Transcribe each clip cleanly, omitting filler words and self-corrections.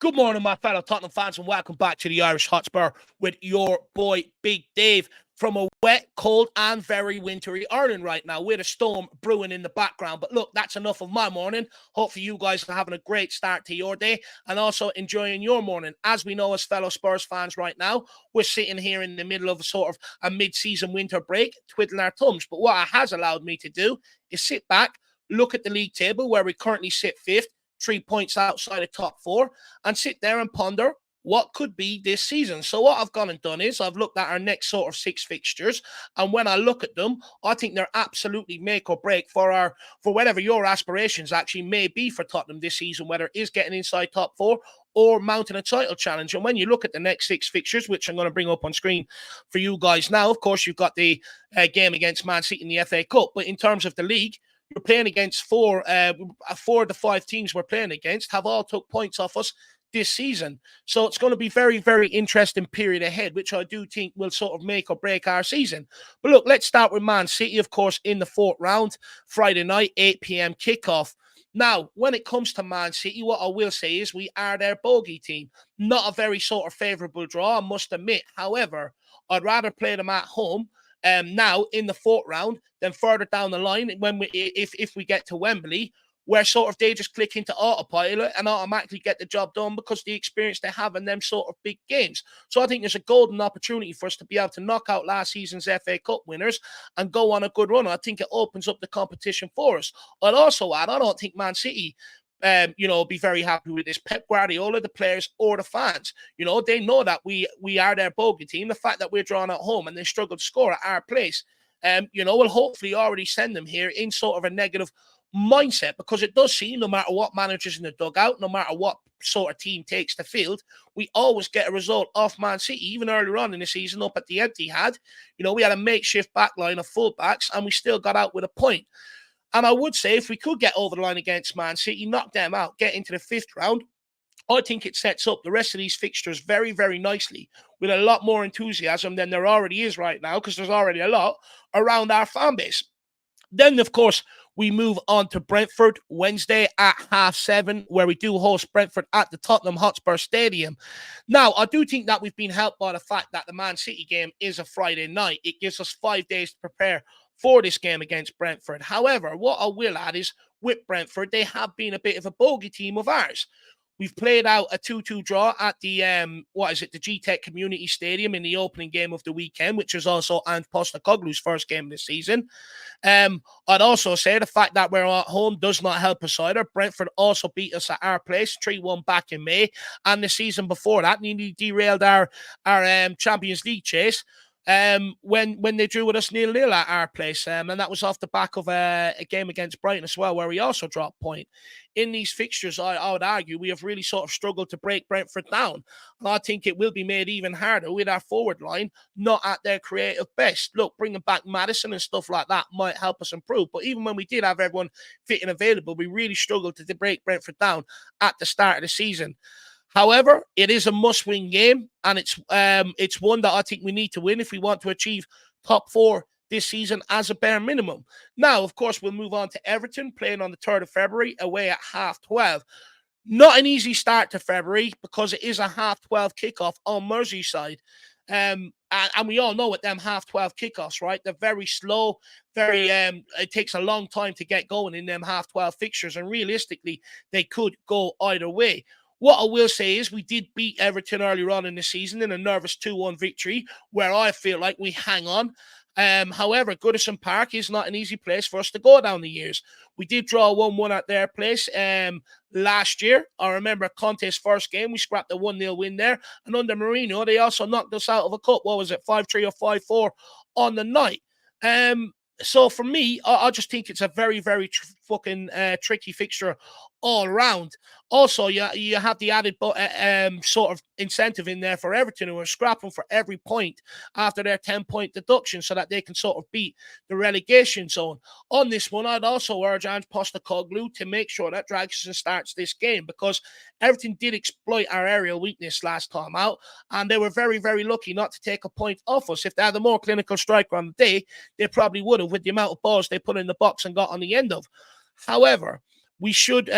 Good morning, my fellow Tottenham fans, and welcome back to the Irish Hotspur with your boy, Big Dave, from a wet, cold, and very wintry Ireland right now, with a storm brewing in the background. But look, that's enough of my morning. Hopefully you guys are having a great start to your day and also enjoying your morning. As we know, as fellow Spurs fans right now, we're sitting here in the middle of a sort of a mid-season winter break, twiddling our thumbs. But what it has allowed me to do is sit back, look at the league table where we currently sit fifth, 3 points outside the top four, and sit there and ponder what could be this season. So what I've gone and done is I've looked at our next sort of 6 fixtures, and when I look at them, I think they're absolutely make or break for whatever your aspirations actually may be for Tottenham this season, whether it is getting inside top four or mounting a title challenge. And when you look at the next 6 fixtures, which I'm going to bring up on screen for you guys now, of course, you've got the game against Man City in the FA Cup, but in terms of the league, we're playing against four of the 5 teams we're playing against have all took points off us this season. So it's going to be very, very interesting period ahead, which I do think will sort of make or break our season. But look, let's start with Man City, of course, in the 4th round, Friday night, 8 p.m. kickoff. Now, when it comes to Man City, what I will say is we are their bogey team. Not a very sort of favourable draw, I must admit. However, I'd rather play them at home now in the 4th round, then further down the line, if we get to Wembley, where sort of they just click into autopilot and automatically get the job done because of the experience they have in them sort of big games. So I think there's a golden opportunity for us to be able to knock out last season's FA Cup winners and go on a good run. I think it opens up the competition for us. I'd also add, I don't think Man City be very happy with this. Pep Guardiola, the players, or the fans. They know that we are their bogey team. The fact that we're drawn at home and they struggle to score at our place, will hopefully already send them here in sort of a negative mindset, because it does seem no matter what managers in the dugout, no matter what sort of team takes the field, we always get a result off Man City. Even earlier on in the season, up at the Etihad, we had a makeshift back line of fullbacks and we still got out with a point. And I would say if we could get over the line against Man City, knock them out, get into the 5th round, I think it sets up the rest of these fixtures very, very nicely with a lot more enthusiasm than there already is right now, because there's already a lot around our fan base. Then, of course, we move on to Brentford Wednesday at 7:30, where we do host Brentford at the Tottenham Hotspur Stadium. Now, I do think that we've been helped by the fact that the Man City game is a Friday night. It gives us 5 days to prepare for this game against Brentford. However, what I will add is with Brentford, they have been a bit of a bogey team of ours. We've played out a 2-2 draw at the the G-Tech Community Stadium in the opening game of the weekend, which was also Ange Postecoglou's first game this season. I'd also say the fact that we're at home does not help us either. Brentford also beat us at our place 3-1 back in May, and the season before that nearly derailed our Champions League chase when they drew with us 0-0 at our place, and that was off the back of a game against Brighton as well, where we also dropped point. In these fixtures, I would argue we have really sort of struggled to break Brentford down, and I think it will be made even harder with our forward line not at their creative best. Look, bringing back Maddison and stuff like that might help us improve, but even when we did have everyone fit and available, we really struggled to break Brentford down at the start of the season. However, it is a must-win game, and it's one that I think we need to win if we want to achieve top 4 this season as a bare minimum. Now, of course, we'll move on to Everton, playing on the 3rd of February, away at 12:30. Not an easy start to February, because it is a 12:30 kickoff on Merseyside. And we all know with them 12:30 kickoffs, right? They're very slow, it takes a long time to get going in them 12:30 fixtures, and realistically, they could go either way. What I will say is we did beat Everton earlier on in the season in a nervous 2-1 victory, where I feel like we hang on. However, Goodison Park is not an easy place for us to go down the years. We did draw 1-1 at their place last year. I remember Conte's first game, we scrapped a 1-0 win there. And under Mourinho, they also knocked us out of a cup. What was it, 5-3 or 5-4 on the night? So for me, I just think it's a very, very tricky fixture all around. Also, you have the added sort of incentive in there for Everton, who are scrapping for every point after their 10-point deduction so that they can sort of beat the relegation zone. On this one, I'd also urge Ange Postecoglou to make sure that Dragic starts this game, because Everton did exploit our aerial weakness last time out, and they were very, very lucky not to take a point off us. If they had a more clinical striker on the day, they probably would have, with the amount of balls they put in the box and got on the end of. However, we should,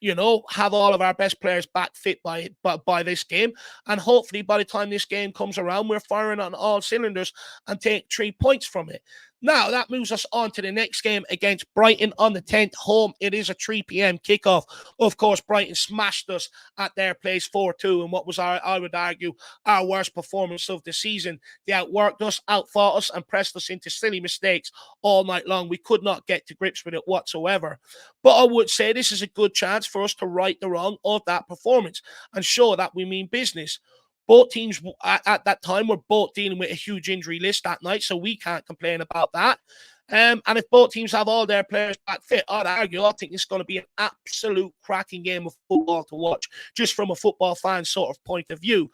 have all of our best players back fit by this game. And hopefully by the time this game comes around, we're firing on all cylinders and take 3 points from it. Now, that moves us on to the next game against Brighton on the 10th home. It is a 3 p.m. kickoff. Of course, Brighton smashed us at their place 4-2 in what was, I would argue, our worst performance of the season. They outworked us, outfought us, and pressed us into silly mistakes all night long. We could not get to grips with it whatsoever. But I would say this is a good chance for us to right the wrong of that performance and show that we mean business. Both teams at that time were both dealing with a huge injury list that night, so we can't complain about that. And if both teams have all their players back fit, I think it's going to be an absolute cracking game of football to watch, just from a football fan sort of point of view.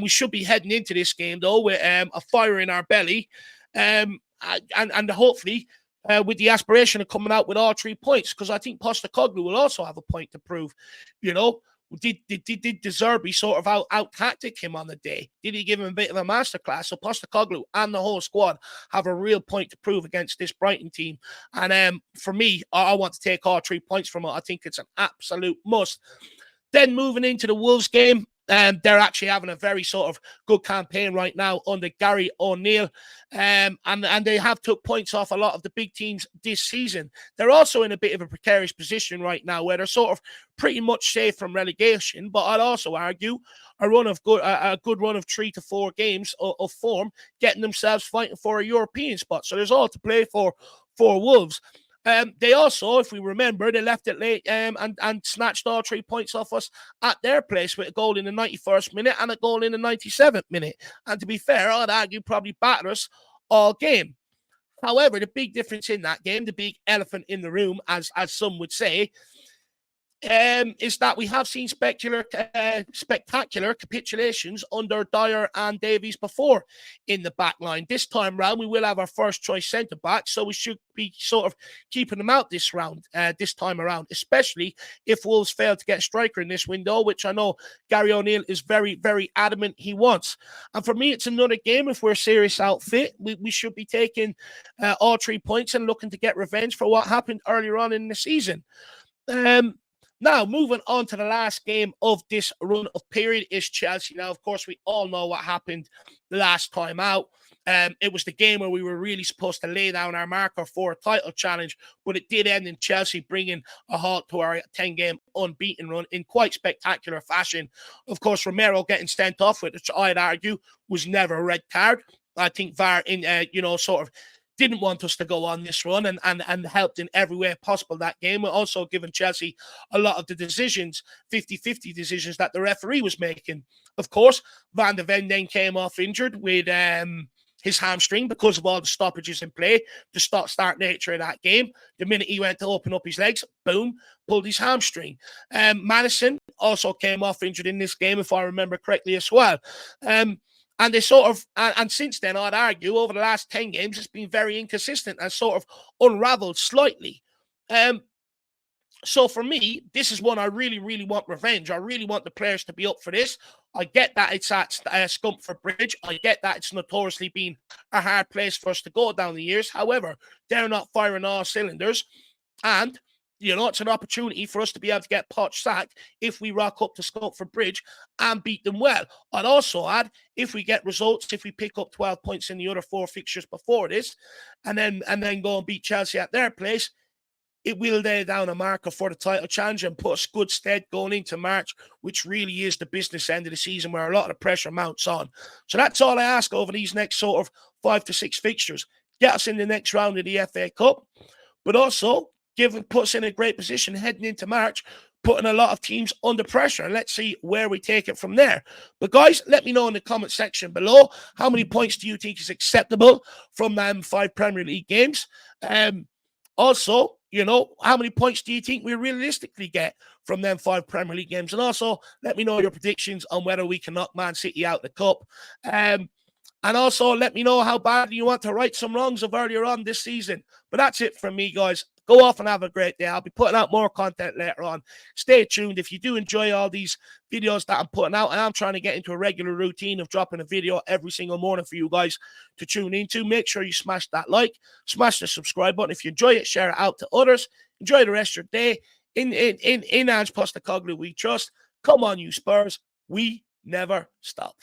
We should be heading into this game, though, with a fire in our belly, and hopefully with the aspiration of coming out with all 3 points, because I think Postecoglou will also have a point to prove. Did De Zerbi sort of out-tactic him on the day? Did he give him a bit of a masterclass? So Postecoglou and the whole squad have a real point to prove against this Brighton team. And for me, I want to take all 3 points from it. I think it's an absolute must. Then moving into the Wolves game, they're actually having a very sort of good campaign right now under Gary O'Neill. And they have took points off a lot of the big teams this season. They're also in a bit of a precarious position right now where they're sort of pretty much safe from relegation. But I'd also argue a good run of 3 to 4 games of form, getting themselves fighting for a European spot. So there's all to play for Wolves. They also, if we remember, they left it late and snatched all 3 points off us at their place with a goal in the 91st minute and a goal in the 97th minute. And to be fair, I'd argue probably battered us all game. However, the big difference in that game, the big elephant in the room, as some would say, is that we have seen spectacular capitulations under Dyer and Davies before in the back line. This time round, we will have our first choice centre back, so we should be sort of keeping them out this time around, especially if Wolves fail to get a striker in this window, which I know Gary O'Neill is very, very adamant he wants. And for me, it's another game. If we're serious outfit, we should be taking all 3 points and looking to get revenge for what happened earlier on in the season. Now, moving on to the last game of this run of period is Chelsea. Now, of course, we all know what happened last time out. It was the game where we were really supposed to lay down our marker for a title challenge, but it did end in Chelsea bringing a halt to our 10-game unbeaten run in quite spectacular fashion. Of course, Romero getting sent off, which I'd argue was never a red card. I think VAR, sort of didn't want us to go on this run and helped in every way possible that game. We're also giving Chelsea a lot of the decisions, 50-50 decisions that the referee was making. Of course, Van de Ven then came off injured with his hamstring because of all the stoppages in play, the start nature of that game. The minute he went to open up his legs, boom, pulled his hamstring. Madison also came off injured in this game, if I remember correctly as well. And they sort of, and since then, I'd argue, over the last 10 games, it's been very inconsistent and sort of unraveled slightly. So for me, this is one I really, really want revenge. I really want the players to be up for this. I get that it's at Scunthorpe Bridge. I get that it's notoriously been a hard place for us to go down the years. However, they're not firing all cylinders. And it's an opportunity for us to be able to get Poch sacked if we rock up to Scunthorpe Bridge and beat them well. I'd also add, if we get results, if we pick up 12 points in the other 4 fixtures before this, and then go and beat Chelsea at their place, it will lay down a marker for the title challenge and put us good stead going into March, which really is the business end of the season where a lot of the pressure mounts on. So that's all I ask over these next sort of 5 to 6 fixtures. Get us in the next round of the FA Cup, but also puts us in a great position heading into March, putting a lot of teams under pressure. And let's see where we take it from there. But guys, let me know in the comment section below, how many points do you think is acceptable from them 5 Premier League games? Also, how many points do you think we realistically get from them 5 Premier League games? And also, let me know your predictions on whether we can knock Man City out the cup. And also, let me know how badly you want to right some wrongs of earlier on this season. But that's it from me, guys. Go off and have a great day. I'll be putting out more content later on. Stay tuned. If you do enjoy all these videos that I'm putting out, and I'm trying to get into a regular routine of dropping a video every single morning for you guys to tune into, make sure you smash that like, smash the subscribe button. If you enjoy it, share it out to others. Enjoy the rest of your day. In Ange Postecoglou we trust. Come on, you Spurs. We never stop.